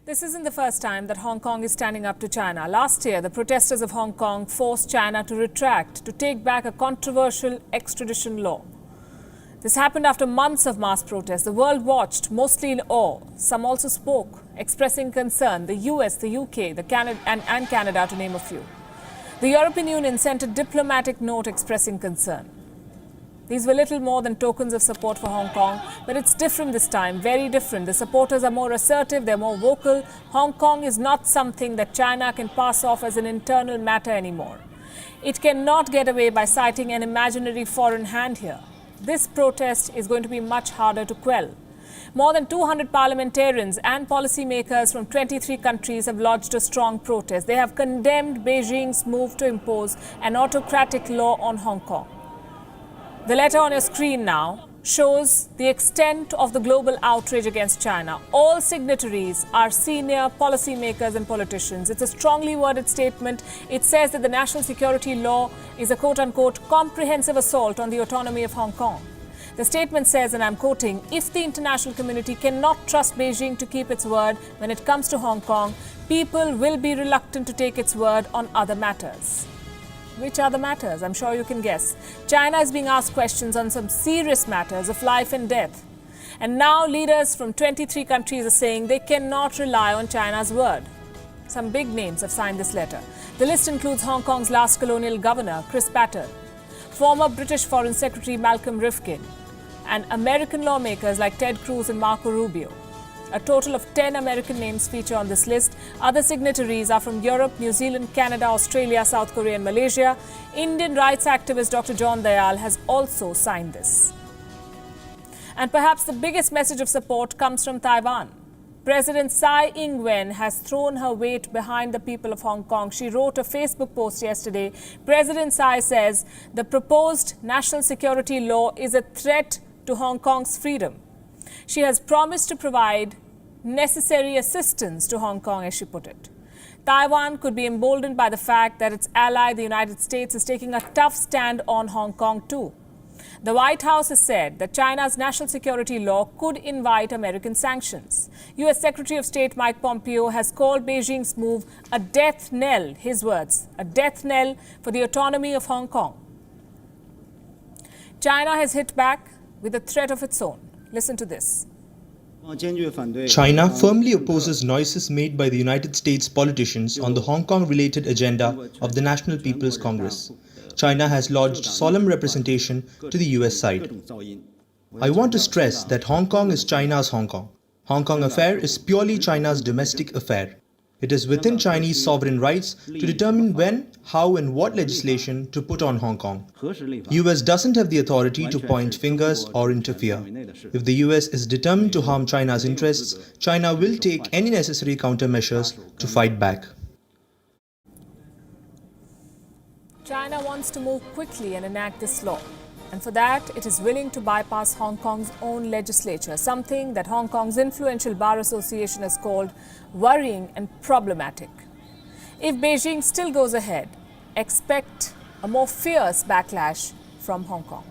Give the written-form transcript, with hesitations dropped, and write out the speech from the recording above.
This isn't the first time that Hong Kong is standing up to China. Last year, the protesters of Hong Kong forced China to retract, to take back a controversial extradition law. This happened after months of mass protests. The world watched, mostly in awe. Some also spoke, expressing concern. The US, the UK, and Canada, to name a few. The European Union sent a diplomatic note expressing concern. These were little more than tokens of support for Hong Kong, but it's different this time, very different. The supporters are more assertive, they're more vocal. Hong Kong is not something that China can pass off as an internal matter anymore. It cannot get away by citing an imaginary foreign hand here. This protest is going to be much harder to quell. More than 200 parliamentarians and policymakers from 23 countries have lodged a strong protest. They have condemned Beijing's move to impose an autocratic law on Hong Kong. The letter on your screen now shows the extent of the global outrage against China. All signatories are senior policymakers and politicians. It's a strongly worded statement. It says that the national security law is a quote-unquote comprehensive assault on the autonomy of Hong Kong. The statement says, and I'm quoting, if the international community cannot trust Beijing to keep its word when it comes to Hong Kong, people will be reluctant to take its word on other matters. Which are the matters? I'm sure you can guess. China is being asked questions on some serious matters of life and death. And now leaders from 23 countries are saying they cannot rely on China's word. Some big names have signed this letter. The list includes Hong Kong's last colonial governor, Chris Patten, former British Foreign Secretary Malcolm Rifkin, and American lawmakers like Ted Cruz and Marco Rubio. A total of 10 American names feature on this list. Other signatories are from Europe, New Zealand, Canada, Australia, South Korea and Malaysia. Indian rights activist Dr. John Dayal has also signed this. And perhaps the biggest message of support comes from Taiwan. President Tsai Ing-wen has thrown her weight behind the people of Hong Kong. She wrote a Facebook post yesterday. President Tsai says the proposed national security law is a threat to Hong Kong's freedom. She has promised to provide necessary assistance to Hong Kong, as she put it. Taiwan could be emboldened by the fact that its ally, the United States, is taking a tough stand on Hong Kong too. The White House has said that China's national security law could invite American sanctions. U.S. Secretary of State Mike Pompeo has called Beijing's move a death knell, his words, a death knell for the autonomy of Hong Kong. China has hit back with a threat of its own. Listen to this. China firmly opposes noises made by the United States politicians on the Hong Kong-related agenda of the National People's Congress. China has lodged solemn representation to the US side. I want to stress that Hong Kong is China's Hong Kong. Hong Kong affair is purely China's domestic affair. It is within Chinese sovereign rights to determine when, how and what legislation to put on Hong Kong. US doesn't have the authority to point fingers or interfere. If the US is determined to harm China's interests, China will take any necessary countermeasures to fight back. China wants to move quickly and enact this law. And for that, it is willing to bypass Hong Kong's own legislature, something that Hong Kong's influential bar association has called worrying and problematic. If Beijing still goes ahead, expect a more fierce backlash from Hong Kong.